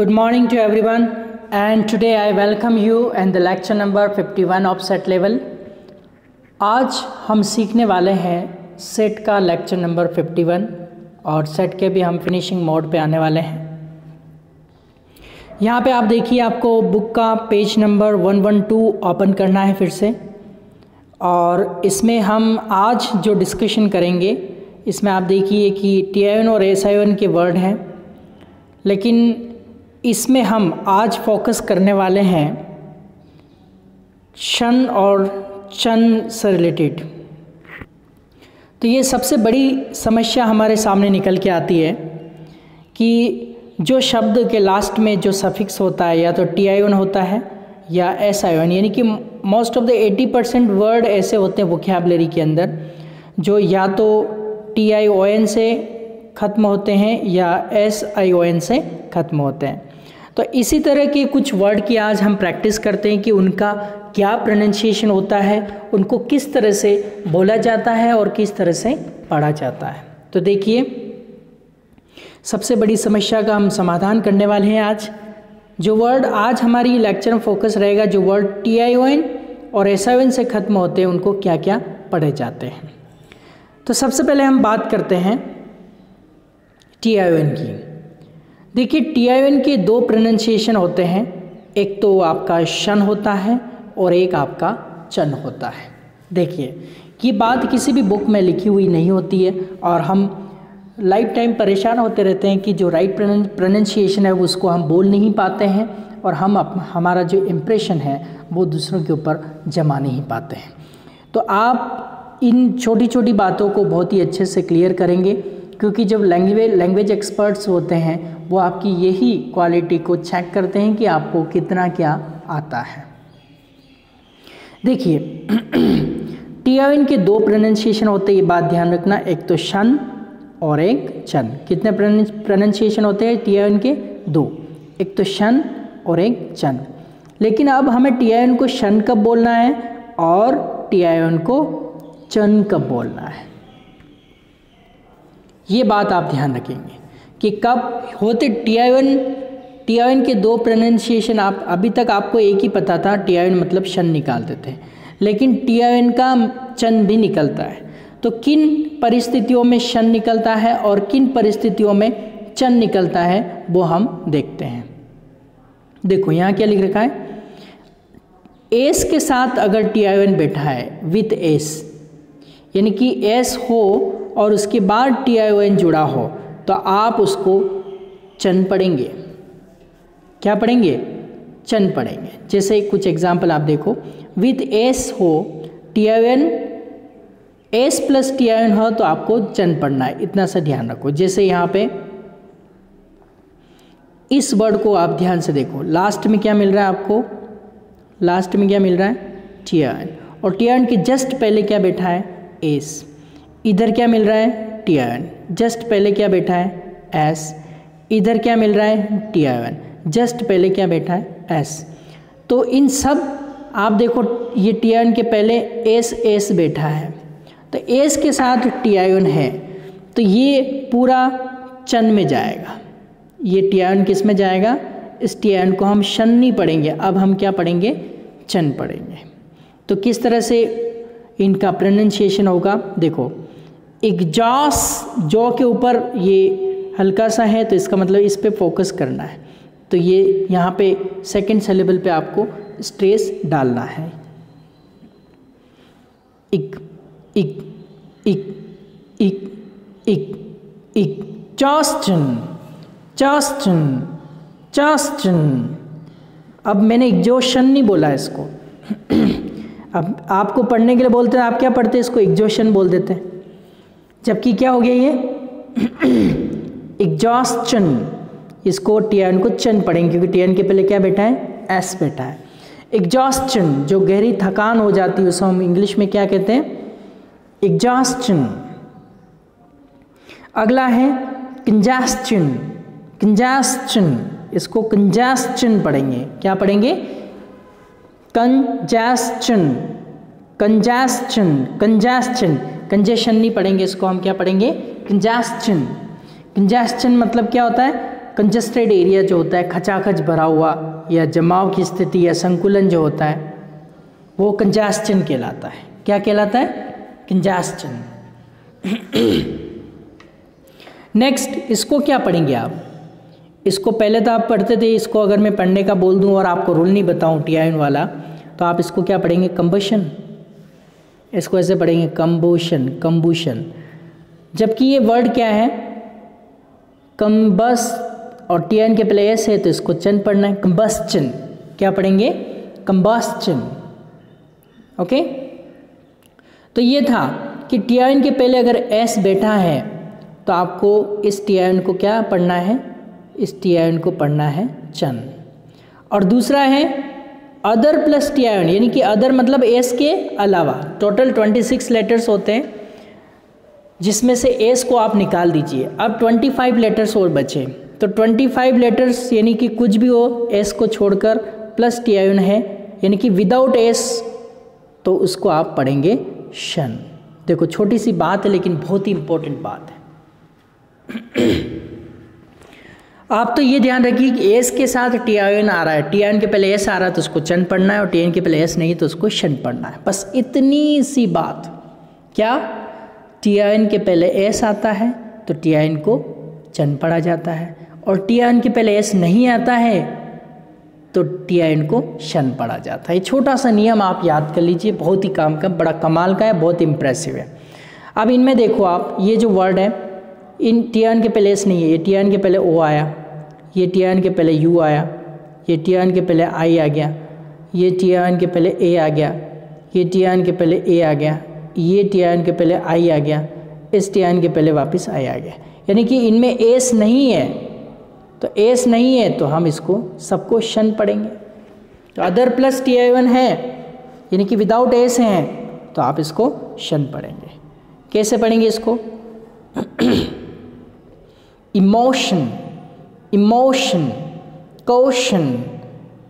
Good morning to everyone, and today I welcome you in the lecture number 51 of set level. आज हम सीखने वाले हैं set का लेक्चर नंबर 51 और सेट के भी हम फिनिशिंग मोड पे आने वाले हैं। यहाँ पे आप देखिए, आपको बुक का पेज नंबर 112 ओपन करना है फिर से, और इसमें हम आज जो डिस्कशन करेंगे इसमें आप देखिए कि TION और SION के वर्ड हैं, लेकिन इसमें हम आज फोकस करने वाले हैं शन और चन से रिलेटेड। तो ये सबसे बड़ी समस्या हमारे सामने निकल के आती है कि जो शब्द के लास्ट में जो सफिक्स होता है या तो TION होता है या SION, यानी कि मोस्ट ऑफ द 80% वर्ड ऐसे होते हैं वोकैबुलरी के अंदर जो या तो TION से ख़त्म होते हैं या SION से ख़त्म होते हैं। तो इसी तरह के कुछ वर्ड की आज हम प्रैक्टिस करते हैं कि उनका क्या प्रोनाउंसिएशन होता है, उनको किस तरह से बोला जाता है और किस तरह से पढ़ा जाता है। तो देखिए, सबसे बड़ी समस्या का हम समाधान करने वाले हैं आज। जो वर्ड आज हमारी लेक्चर में फोकस रहेगा, जो वर्ड TION और SION से ख़त्म होते हैं उनको क्या क्या पढ़े जाते हैं। तो सबसे पहले हम बात करते हैं TION की। देखिए, TION के दो प्रोनाउंसिएशन होते हैं, एक तो आपका शन होता है और एक आपका चन होता है। देखिए, ये बात किसी भी बुक में लिखी हुई नहीं होती है और हम लाइफ टाइम परेशान होते रहते हैं कि जो राइट प्रोनाउंसिएशन है उसको हम बोल नहीं पाते हैं और हमारा जो इम्प्रेशन है वो दूसरों के ऊपर जमा नहीं पाते हैं। तो आप इन छोटी छोटी बातों को बहुत ही अच्छे से क्लियर करेंगे, क्योंकि जब लैंग्वेज एक्सपर्ट्स होते हैं वो आपकी यही क्वालिटी को चेक करते हैं कि आपको कितना क्या आता है। देखिए, TION के दो प्रोनाउंसिएशन होते हैं, ये बात ध्यान रखना, एक तो शन और एक चन। कितने प्रोनाउंसिएशन होते हैं TION के? दो, एक तो शन और एक चन। लेकिन अब हमें TION को शन कब बोलना है और TION को चन कब बोलना है, ये बात आप ध्यान रखेंगे कि कब होते TION के दो प्रोनाउंसिएशन। आप अभी तक आपको एक ही पता था, TION मतलब शन निकालते थे, लेकिन TION का चन भी निकलता है। तो किन परिस्थितियों में शन निकलता है और किन परिस्थितियों में चन निकलता है वो हम देखते हैं। देखो, यहाँ क्या लिख रखा है, एस के साथ अगर TION बैठा है विथ एस, यानी कि एस हो और उसके बाद TION जुड़ा हो, तो आप उसको चन पढ़ेंगे। क्या पढ़ेंगे? चन पढ़ेंगे। जैसे कुछ एग्जाम्पल आप देखो, विथ एस हो, TION एस प्लस TION हो तो आपको चन पढ़ना है, इतना सा ध्यान रखो। जैसे यहाँ पे इस वर्ड को आप ध्यान से देखो, लास्ट में क्या मिल रहा है आपको? लास्ट में क्या मिल रहा है? TION, और TION के जस्ट पहले क्या बैठा है? एस। इधर क्या मिल रहा है? TION, जस्ट पहले क्या बैठा है? एस। इधर क्या मिल रहा है? TION, जस्ट पहले क्या बैठा है? एस। तो इन सब आप देखो, ये TION के पहले एस बैठा है, तो एस के साथ TION है तो ये पूरा चन में जाएगा। ये TION किस में जाएगा? इस TION को हम शन नहीं पढ़ेंगे, अब हम क्या पढ़ेंगे? चन पढ़ेंगे। तो किस तरह से इनका प्रोनाउंसिएशन होगा? देखो, एग्जॉस्ट, जॉ के ऊपर ये हल्का सा है तो इसका मतलब इस पे फोकस करना है। तो ये यहाँ पे सेकंड सिलेबल पे आपको स्ट्रेस डालना है। इक इक इक इक इक इक चास्टन चास्टन चास्टन। अब मैंने एग्जॉशन नहीं बोला इसको। अब आपको पढ़ने के लिए बोलते हैं, आप क्या पढ़ते हैं? इसको एग्जॉशन बोल देते हैं, जबकि क्या हो गया ये एग्जॉस्टन। इसको TION को चन पढ़ेंगे क्योंकि TION के पहले क्या बैठा है? एस बैठा है। एग्जॉस्टन, जो गहरी थकान हो जाती है उसको हम इंग्लिश में क्या कहते हैं? एग्जॉस्टन। अगला है कंजेस्शन, कंजेस्शन, इसको कंजेस्शन पढ़ेंगे। क्या पढ़ेंगे? कंजेस्शन, कंजेस्शन, कंजेस्शन, कंजेशन नहीं पढ़ेंगे, इसको हम क्या पढ़ेंगे? कंजेस्शन। कंजेस्शन मतलब क्या होता है? कंजस्टेड एरिया जो होता है, खचाखच भरा हुआ या जमाव की स्थिति या संकुलन जो होता है वो कंजस्शन कहलाता है। क्या कहलाता है? कंजस्शन। नेक्स्ट, इसको क्या पढ़ेंगे आप? इसको पहले तो आप पढ़ते थे, इसको अगर मैं पढ़ने का बोल दूं और आपको रूल नहीं बताऊं टी-आयन वाला, तो आप इसको क्या पढ़ेंगे? कंबशन। इसको ऐसे पढ़ेंगे कंबोशन, कंबूशन। जबकि ये वर्ड क्या है? कंबस, और टी-आयन के पहले एस है तो इसको चन पढ़ना है, कंबस्चन। क्या पढ़ेंगे? कंबस्चन। ओके, तो ये था कि टी-आयन के पहले अगर एस बैठा है तो आपको इस टी-आयन को क्या पढ़ना है? इस टी-आयन को पढ़ना है चन। और दूसरा है अदर प्लस टी-आयन, यानी कि अदर मतलब एस के अलावा। टोटल 26 लेटर्स होते हैं, जिसमें से एस को आप निकाल दीजिए। अब 25 लेटर्स और बचे, तो 25 लेटर्स यानी कि कुछ भी हो एस को छोड़कर प्लस टी-आयन है, यानी कि विदाउट एस, तो उसको आप पढ़ेंगे शन। देखो छोटी सी बात है लेकिन बहुत ही इंपॉर्टेंट बात है। आप तो ये ध्यान रखिए कि एस के साथ टी-आयन आ रहा है, टी-आयन के पहले एस आ रहा है तो उसको चन पढ़ना है, और टी-आयन के पहले एस नहीं तो उसको शन पढ़ना है। बस इतनी सी बात। क्या? टी-आयन के पहले एस आता है तो टी-आयन को चन पढ़ा जाता है, और टी-आयन के पहले एस नहीं आता है तो टी-आयन को शन पढ़ा जाता है। ये छोटा सा नियम आप याद कर लीजिए, बहुत ही काम का, बड़ा कमाल का है, बहुत इम्प्रेसिव है। अब इनमें देखो आप, ये जो वर्ड है, इन टी-आयन के पहले एस नहीं है, ये टी-आयन के पहले ओ आया, ये टी-आयन के पहले यू आया, ये टी-आयन के पहले आई आ गया, ये टी-आयन के पहले ए आ गया, ये टी-आयन के पहले ए आ गया, ये टी-आयन के पहले आई आ गया, इस टी-आयन के पहले वापस आई आ गया। यानी कि इनमें एस नहीं है, तो एस नहीं है तो हम इसको सबको शन पढ़ेंगे। तो अदर प्लस टी-आयन है, यानी कि विदाउट एस हैं, तो आप इसको शन पढ़ेंगे। कैसे पढ़ेंगे इसको? Emotion, emotion, caution,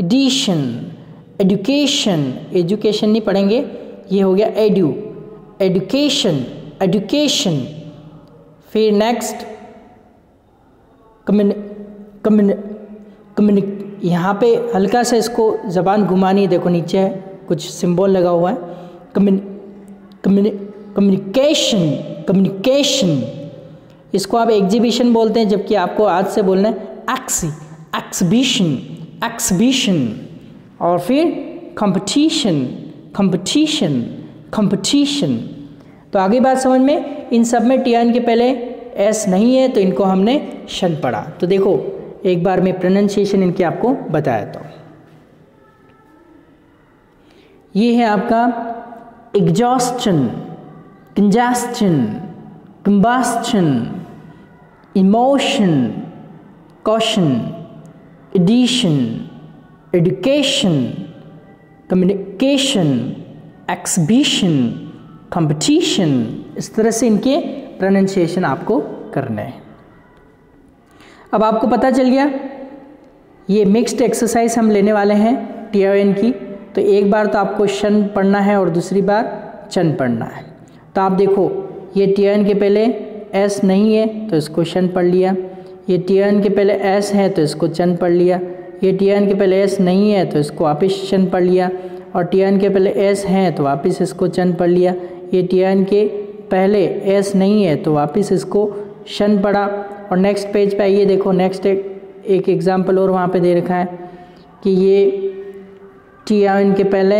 addition, education, education नहीं पढ़ेंगे, ये हो गया एड्यू, एजुकेशन, एजुकेशन। फिर नेक्स्ट यहाँ पे हल्का सा इसको ज़बान घुमानी है, देखो नीचे है कुछ सिंबल लगा हुआ है, कम्युनिकेशन, कम्युनिकेशन। इसको आप एग्जीबिशन बोलते हैं, जबकि आपको आज से बोलना है एक्सबिशन, एक्सबिशन। और फिर कंपटीशन, कंपटीशन, कंपटीशन। तो आगे बात समझ में? इन सब में टी-आयन के पहले एस नहीं है तो इनको हमने शन पढ़ा। तो देखो एक बार मैं प्रोनाउंसिएशन इनके आपको बताया था। ये है आपका exhaustion, congestion, combustion, emotion, caution, addition, education, communication, exhibition, competition. इस तरह से इनके प्रोनाउंसिएशन आपको करने हैं। अब आपको पता चल गया, ये मिक्स्ड एक्सरसाइज हम लेने वाले हैं टी-आयन की। तो एक बार तो आपको शन पढ़ना है और दूसरी बार चन पढ़ना है। तो आप देखो, ये टी-आयन के पहले एस नहीं है तो इसको शन पढ़ लिया, ये टी-आयन के पहले एस है तो इसको चन पढ़ लिया, ये टी-आयन के पहले एस नहीं है तो इसको वापस शन पढ़ लिया, और टी-आयन के पहले एस है तो वापस इसको चन पढ़ लिया, ये टी-आयन के पहले एस नहीं है तो वापस इसको शन पढ़ा। और नेक्स्ट पेज पे आइए, देखो नेक्स्ट एक एग्जाम्पल और वहाँ पे दे रखा है कि ये टी-आयन के पहले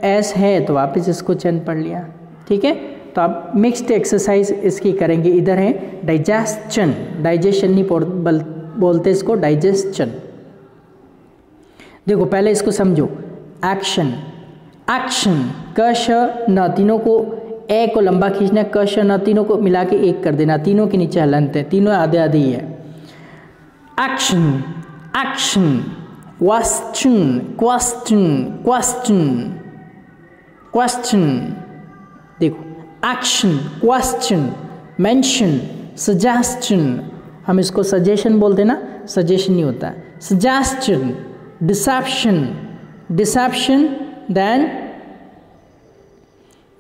एस है तो वापस इसको चन पढ़ लिया। ठीक है, तो आप मिक्स्ड एक्सरसाइज इसकी करेंगे। इधर है डाइजेशन, डाइजेशन नहीं बोलते इसको, डाइजेशन। देखो पहले इसको समझो, एक्शन, एक्शन, क श न, तीनों को ए को लंबा खींचना, क श न तीनों को मिला के एक कर देना, तीनों के नीचे हलंत है, तीनों आधे आधे ही है। Action, action, question, question, question, question. देखो एक्शन, क्वेश्चन, मेंशन, सजेशन, हम इसको सजेशन बोलते हैं ना, सजेशन नहीं होता है, suggestion, deception, deception, then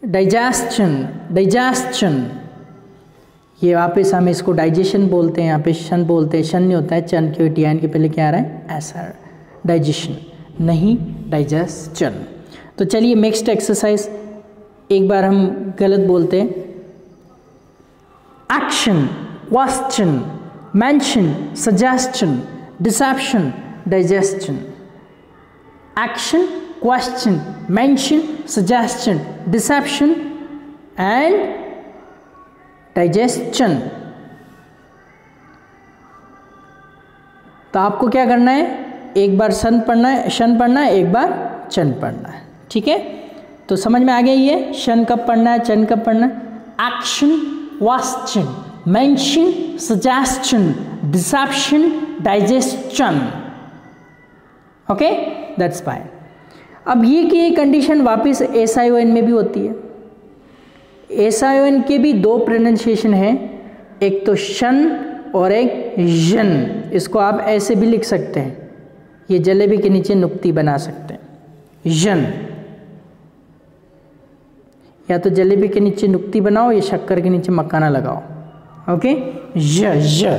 digestion, digestion. ये वापस हम इसको डाइजेशन बोलते हैं, यहाँ पे शन बोलते हैं, शन नहीं होता है, चन के टी के पहले क्या आ रहा है, ऐसा, डाइजेशन नहीं डाइजेशन। तो चलिए नेक्स्ट एक्सरसाइज, एक बार हम गलत बोलते हैं, action, question, mention, suggestion, deception, digestion. Action, question, mention, suggestion, deception and digestion. तो आपको क्या करना है, एक बार शन पढ़ना है, शन पढ़ना है, एक बार चन पढ़ना है, ठीक है। तो समझ में आ गया ये शन कब पढ़ना है, चन कब पढ़ना है। Action, question, mention, suggestion, deception, digestion. Okay, that's fine. अब ये की कंडीशन वापस SION में भी होती है। SION के भी दो प्रोनाउंसिएशन है, एक तो शन और एक जन। इसको आप ऐसे भी लिख सकते हैं, ये जलेबी के नीचे नुक्ती बना सकते हैं, जन, या तो जलेबी के नीचे नुक्ती बनाओ या शक्कर के नीचे मखाना लगाओ। ओके, ज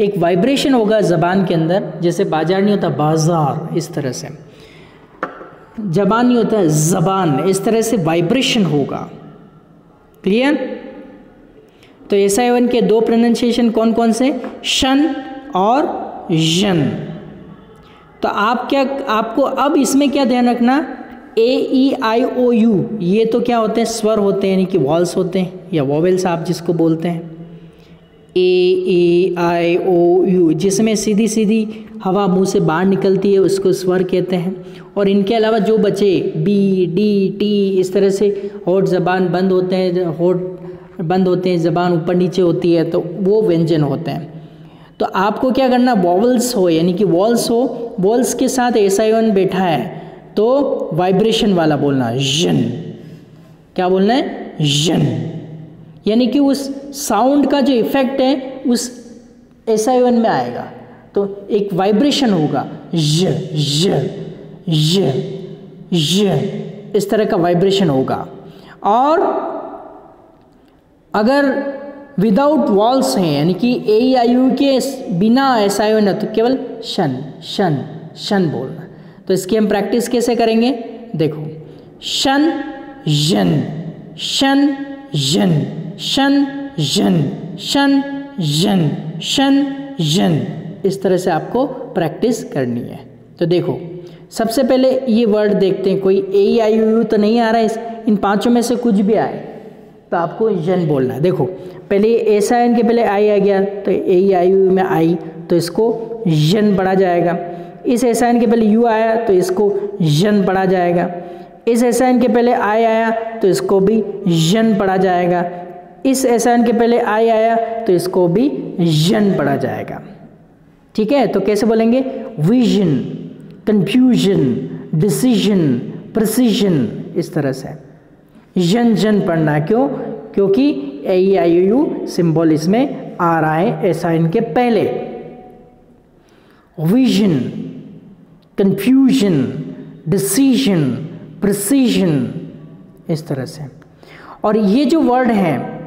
एक वाइब्रेशन होगा जबान के अंदर, जैसे बाजार नहीं होता बाजार, इस तरह से जबान नहीं होता जबान, इस तरह से वाइब्रेशन होगा। क्लियर। तो SION के दो प्रोनाउंसिएशन कौन कौन से, शन और जन। तो आपको अब इसमें क्या ध्यान रखना, AEIOU ये तो क्या होते हैं, स्वर होते हैं, यानी कि वॉल्स होते हैं या वोवेल्स आप जिसको बोलते हैं। AEIOU जिसमें सीधी सीधी हवा मुंह से बाहर निकलती है उसको स्वर कहते हैं। और इनके अलावा जो बचे B, D, T, इस तरह से होठ जबान बंद होते हैं, होठ बंद होते हैं, जबान ऊपर नीचे होती है, तो वो व्यंजन होते हैं। तो आपको क्या करना, वॉवल्स हो यानी कि वॉल्स हो, वॉल्स के साथ SION बैठा है तो वाइब्रेशन वाला बोलना, जन। क्या बोलना है, जन, यानी कि उस साउंड का जो इफेक्ट है उस SION में आएगा, तो एक वाइब्रेशन होगा, ज ज ज ज, इस तरह का वाइब्रेशन होगा। और अगर विदाउट वॉल्स हैं यानी कि AEIOU के बिना SION है तो केवल शन शन शन बोलना। तो इसकी हम प्रैक्टिस कैसे करेंगे, देखो, शन जन, शन जन, शन जन, शन जन, शन जन, इस तरह से आपको प्रैक्टिस करनी है। तो देखो, सबसे पहले ये वर्ड देखते हैं, कोई AEIOU तो नहीं आ रहा है, इन पांचों में से कुछ भी आए तो आपको जन बोलना है। देखो, पहले SION के पहले आई आ गया तो AEIOU में आई, तो इसको जन पढ़ा जाएगा। इस SION के पहले U आया तो इसको जन पढ़ा जाएगा। इस SION के पहले आई आया तो इसको भी जन पढ़ा जाएगा। इस SION के पहले आई आया तो इसको भी जन पढ़ा जाएगा। ठीक है, तो कैसे बोलेंगे, विजन, कंफ्यूजन, डिसीजन, प्रिसीजन, इस तरह से जन जन पढ़ना है। क्यों, क्योंकि AEIOU सिंबल इसमें आ रहा है SION के पहले। विजन, कंफ्यूजन, डिसीजन, प्रिसीजन, इस तरह से। और ये जो वर्ड है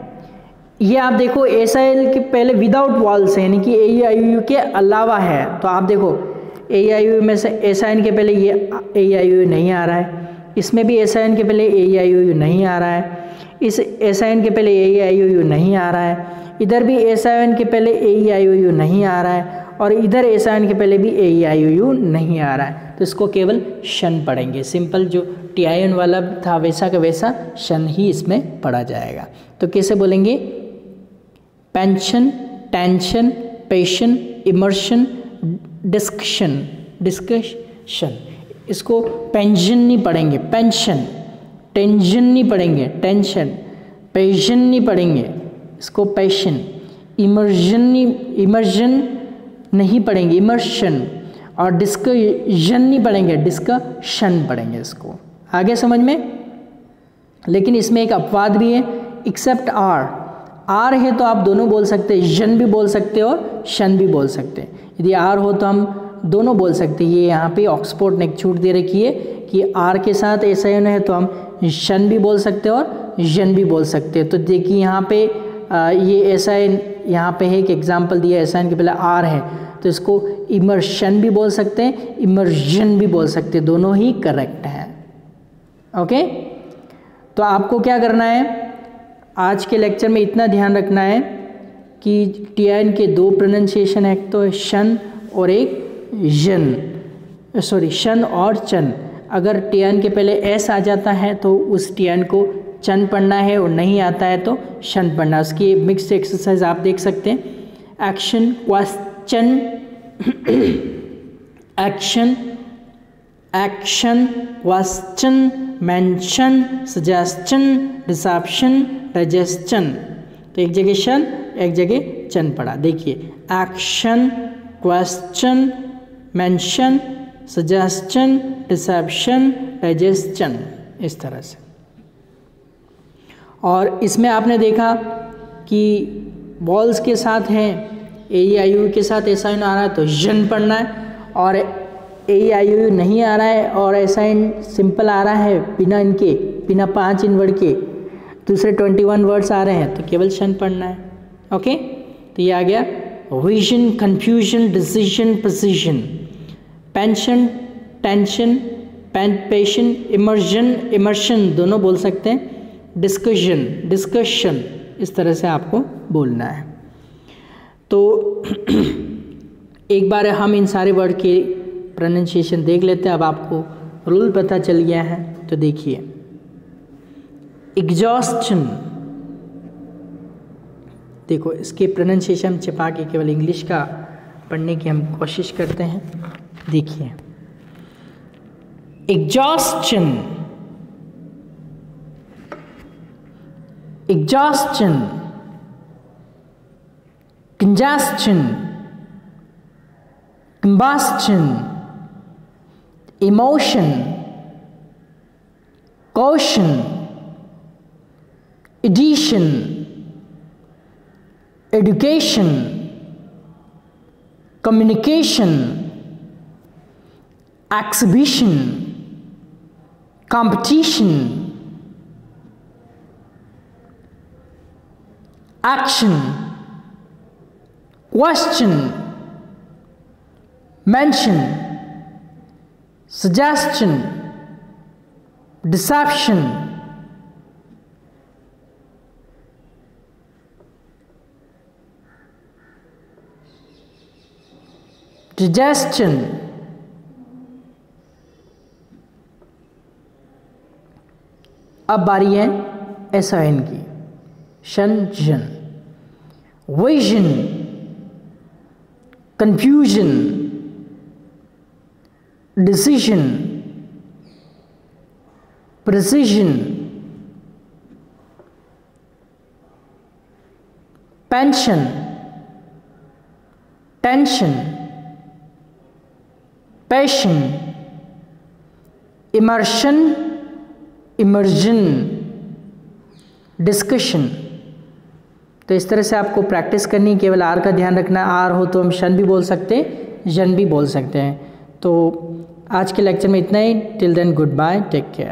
ये आप देखो SION के पहले विदाउट वॉल्स है, यानी कि AEIOU के अलावा है। तो आप देखो AEIOU में से SION के पहले ये AEIOU नहीं आ रहा है, इसमें भी SION के पहले AEIOU नहीं आ रहा है, इस SION के पहले AEIOU नहीं आ रहा है, इधर भी SION के पहले AEIOU नहीं आ रहा है, और इधर SION के पहले भी AEIOU नहीं आ रहा है। तो इसको केवल शन पढ़ेंगे, सिंपल जो TIN वाला था वैसा का वैसा शन ही इसमें पढ़ा जाएगा। तो कैसे बोलेंगे, पेंशन, टेंशन, पेशन, इमर्शन, डिस्कशन, डिस्कशन। इसको पेंशन नहीं पढ़ेंगे, पेंशन, टेंशन नहीं पढ़ेंगे, टेंशन, पेशन नहीं पढ़ेंगे, इसको पैशन, इमर्जन नहीं पढ़ेंगे, इमर्शन, और डिस्कशन नहीं पढ़ेंगे, डिस्कशन पढ़ेंगे। इसको आगे समझ में। लेकिन इसमें एक अपवाद भी है, एक्सेप्ट आर है तो आप दोनों बोल सकते हैं, जन भी बोल सकते हो और शन भी बोल सकते हैं। यदि आर हो तो हम दोनों बोल सकते हैं। ये यहाँ पे ऑक्सफोर्ड ने एक छूट दे रखी है कि आर के साथ SION है तो हम शन भी बोल सकते हैं और जन भी बोल सकते हैं। तो देखिए यहाँ पे ये ऐसा यहाँ पे है कि एग्जाम्पल दिया ऐसा के पहले आर है, तो इसको इमर्शन भी बोल सकते हैं, इमर्जन भी बोल सकते हैं, दोनों ही करेक्ट हैं। ओके, तो आपको क्या करना है आज के लेक्चर में, इतना ध्यान रखना है कि टीआईएन के दो प्रोनाउंसिएशन है, एक तो शन और एक जन, सॉरी शन और चन। अगर टीआईएन के पहले एस आ जाता है तो उस टीआईएन को चन पढ़ना है, और नहीं आता है तो शन पढ़ना। उसकी मिक्स्ड एक्सरसाइज आप देख सकते हैं। Action, question, action, action, question, mention, suggestion, deception, digestion. तो एक जगह शन, एक जगह चन पढ़ा। देखिए, action, question, mention, suggestion, deception, digestion, इस तरह से। और इसमें आपने देखा कि वॉल्स के साथ हैं, ए आई यू के साथ ऐसा इन आ रहा है तो जन पढ़ना है, और ए आई यू नहीं आ रहा है और ऐसा इन सिंपल आ रहा है बिना इनके, बिना 5 इन वर्ड के, दूसरे 21 वर्ड्स आ रहे हैं तो केवल शन पढ़ना है। ओके, तो ये आ गया vision, confusion, decision, precision, pension, tension, passion, immersion, immersion दोनों बोल सकते हैं, डिस्कशन, डिस्कशन, इस तरह से आपको बोलना है। तो एक बार हम इन सारे वर्ड के प्रोनाउंसिएशन देख लेते हैं। अब आपको रूल पता चल गया है तो देखिए, एग्जॉस्शन, देखो इसके प्रोनाउंसिएशन छिपा के केवल इंग्लिश का पढ़ने की हम कोशिश करते हैं। देखिए, exhaustion, exhaustion, कंजस्शन, combustion, emotion, caution, edition, education, communication, exhibition, competition, action, question, mention, suggestion, deception, digestion, अब बारी है एसआईएन की, शन, जन, vision, confusion, decision, precision, pension, tension, passion, immersion, immersion, discussion. तो इस तरह से आपको प्रैक्टिस करनी, केवल आर का ध्यान रखना। आर हो तो हम शन भी बोल सकते हैं, जन भी बोल सकते हैं। तो आज के लेक्चर में इतना ही। Till then goodbye, take care.